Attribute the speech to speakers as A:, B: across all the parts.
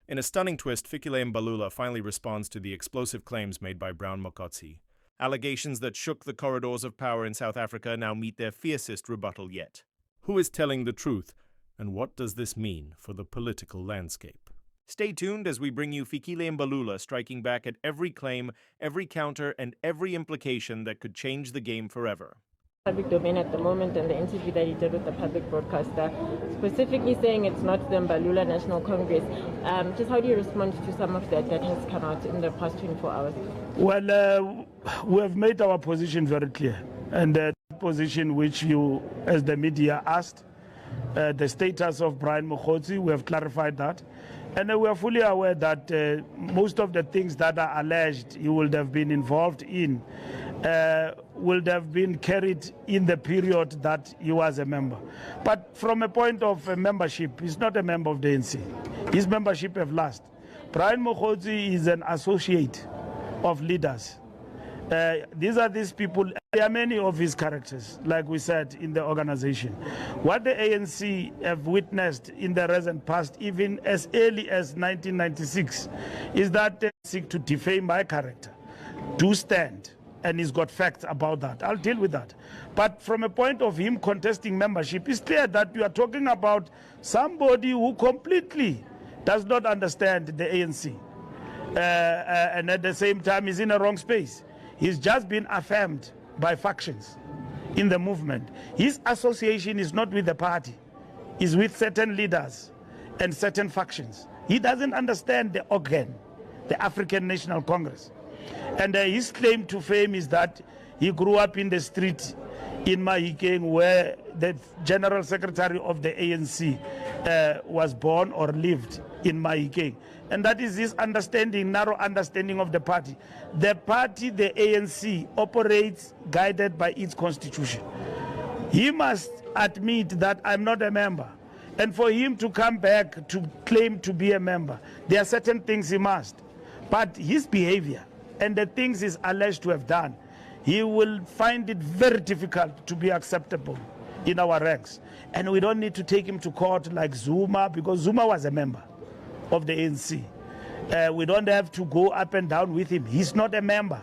A: In a stunning twist, Fikile Mbalula finally responds to the explosive claims made by Brown Mokgotsi. Allegations that shook the corridors of power in South Africa now meet their fiercest rebuttal yet. Who is telling the truth, and what does this mean for the political landscape? Stay tuned as we bring you Fikile Mbalula striking back at every claim, every counter, and every implication that could change the game forever.
B: Public domain at the moment, and the interview that he did with the public broadcaster, specifically saying it's not the Mbalula National Congress. Just how do you respond to some of that has come out in the past 24 hours?
C: Well, we have made our position very clear, and the position which you, as the media, asked, the status of Brown Mokgotsi, we have clarified that. And we are fully aware that most of the things that are alleged he would have been involved in would have been carried in the period that he was a member. But from a point of membership, he's not a member of the ANC. His membership have lapsed. Brown Mokgotsi is an associate of leaders. These people, there are many of his characters, like we said, in the organization. What the ANC have witnessed in the recent past, even as early as 1996, is that they seek to defame my character, do stand, and he's got facts about that. I'll deal with that. But from a point of him contesting membership, it's clear that you are talking about somebody who completely does not understand the ANC. And at the same time, is in a wrong space. He's just been affirmed by factions in the movement. His association is not with the party, it's with certain leaders and certain factions. He doesn't understand the organ, the African National Congress. And his claim to fame is that he grew up in the street in Mahikeng, where the General Secretary of the ANC was born or lived in Mahikeng. And that is his understanding, narrow understanding of the party. The party, the ANC, operates guided by its constitution. He must admit that I'm not a member. And for him to come back to claim to be a member, there are certain things he must. But his behavior and the things he's alleged to have done, he will find it very difficult to be acceptable in our ranks. And we don't need to take him to court like Zuma, because Zuma was a member of the ANC. We don't have to go up and down with him. He's not a member.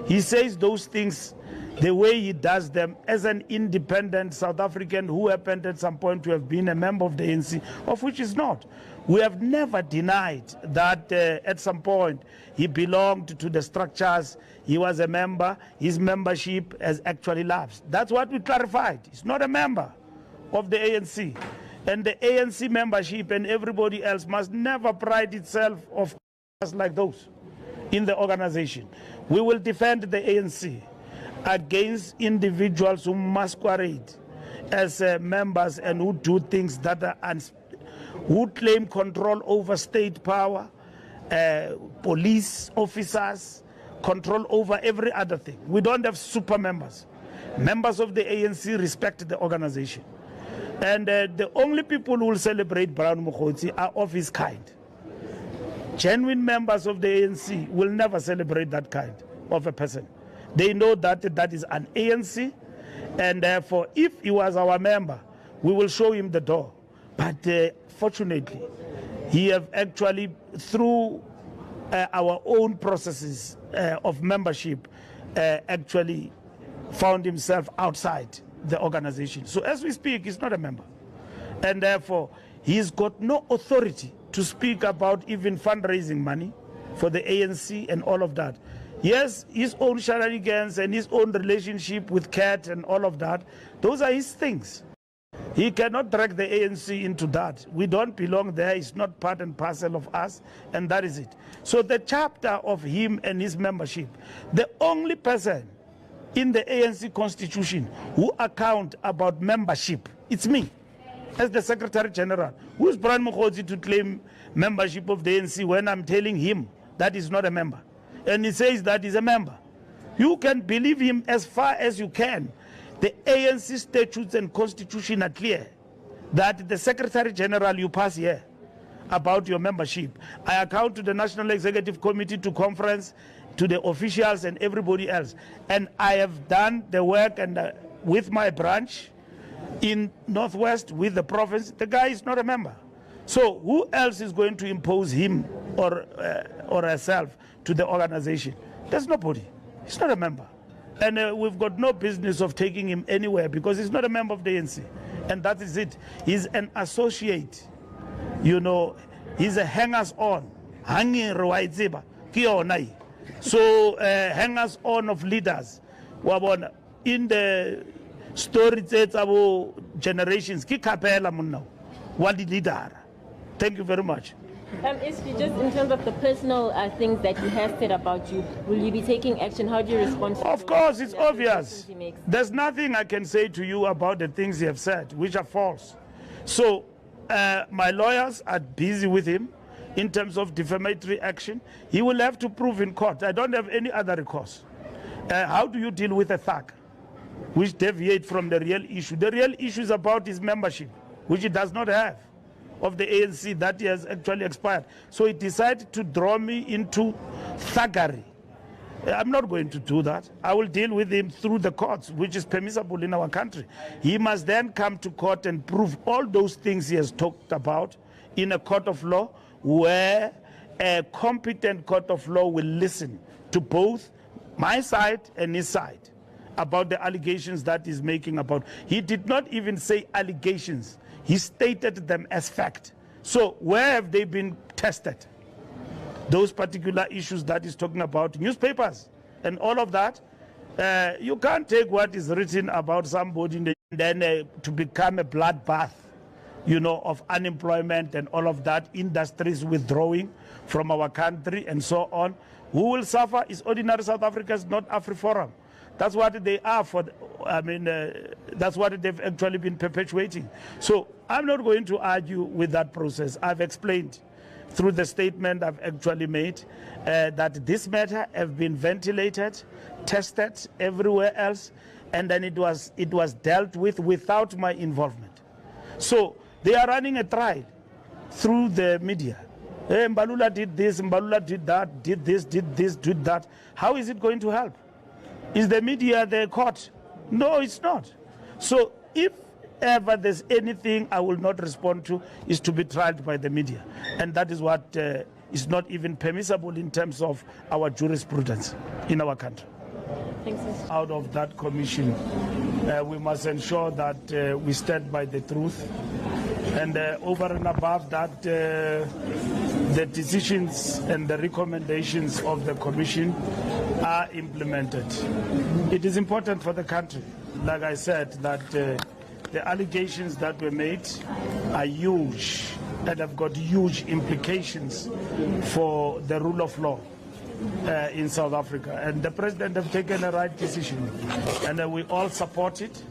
C: He says those things the way he does them as an independent South African who happened at some point to have been a member of the ANC, of which he's not. We have never denied that at some point he belonged to the structures, he was a member, his membership has actually lapsed. That's what we clarified. He's not a member of the ANC. And the ANC membership and everybody else must never pride itself of like those in the organization. We will defend the ANC against individuals who masquerade as members and who do things that are who claim control over state power, police officers, control over every other thing. We don't have super members. Members of the ANC respect the organization. And the only people who will celebrate Brown Mokgotsi are of his kind. Genuine members of the ANC will never celebrate that kind of a person. They know that that is an ANC, and therefore, if he was our member, we will show him the door. But fortunately, he have actually, through our own processes of membership, actually found himself outside the organization. So as we speak, he's not a member. And therefore, he's got no authority to speak about even fundraising money for the ANC and all of that. Yes, his own shenanigans and his own relationship with Cat and all of that, those are his things. He cannot drag the ANC into that. We don't belong there. It's not part and parcel of us, and that is it. So the chapter of him and his membership, the only person in the ANC constitution who account about membership, it's me, as the Secretary-General. Who's Brown Mokgotsi to claim membership of the ANC when I'm telling him that he's not a member? And he says that he's a member. You can believe him as far as you can. The ANC statutes and constitution are clear that the Secretary-General you pass here about your membership. I account to the National Executive Committee, to conference, to the officials and everybody else. And I have done the work and with my branch in Northwest, with the province. The guy is not a member. So who else is going to impose him or herself to the organization? There's nobody. He's not a member. And we've got no business of taking him anywhere because he's not a member of the ANC. And that is it. He's an associate. You know, he's a hangers-on. So hangers-on of leaders. In the story about generations, what the leader. Thank you very much.
B: Just in terms of the personal things that he has said about you, will you be taking action? How do you respond to
C: Of course, it's obvious. There's nothing I can say to you about the things he have said, which are false. So my lawyers are busy with him in terms of defamatory action. He will have to prove in court. I don't have any other recourse. How do you deal with a thug which deviate from the real issue? The real issue is about his membership, which he does not have, of the ANC that he has actually expired. So he decided to draw me into thuggery. I'm not going to do that. I will deal with him through the courts, which is permissible in our country. He must then come to court and prove all those things he has talked about in a court of law, where a competent court of law will listen to both my side and his side about the allegations that he's making about. He did not even say allegations. He stated them as fact. So where have they been tested? Those particular issues that he's talking about, newspapers and all of that. You can't take what is written about somebody and then to become a bloodbath, you know, of unemployment and all of that, industries withdrawing from our country and so on. Who will suffer is ordinary South Africans, not AfriForum. That's what they are for. That's what they've actually been perpetuating. So I'm not going to argue with that process. I've explained through the statement I've actually made that this matter have been ventilated, tested everywhere else, and then it was dealt with without my involvement. So they are running a trial through the media. Hey, Mbalula did this, Mbalula did that, did this, did that. How is it going to help? Is the media the court? No, it's not. So if ever there's anything I will not respond to, is to be tried by the media. And that is what is not even permissible in terms of our jurisprudence in our country.
B: Thanks, sir.
C: Out of that commission, we must ensure that we stand by the truth. And over and above that, the decisions and the recommendations of the commission are implemented. It is important for the country, like I said, that the allegations that were made are huge and have got huge implications for the rule of law in South Africa. And the president have taken a right decision, and we all support it.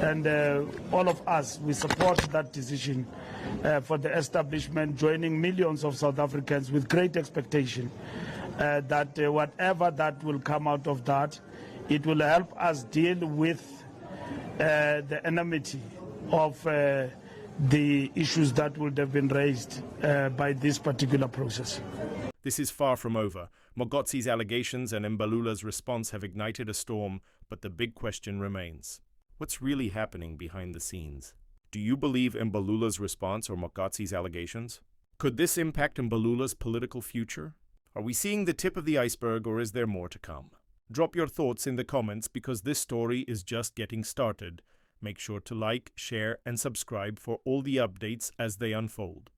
C: And all of us, we support that decision for the establishment, joining millions of South Africans with great expectation that whatever that will come out of that, it will help us deal with the enmity of the issues that would have been raised by this particular process.
A: This is far from over. Mokgotsi's allegations and Mbalula's response have ignited a storm, but the big question remains. What's really happening behind the scenes? Do you believe Mbalula's response or Mokgotsi's allegations? Could this impact Mbalula's political future? Are we seeing the tip of the iceberg, or is there more to come? Drop your thoughts in the comments, because this story is just getting started. Make sure to like, share, and subscribe for all the updates as they unfold.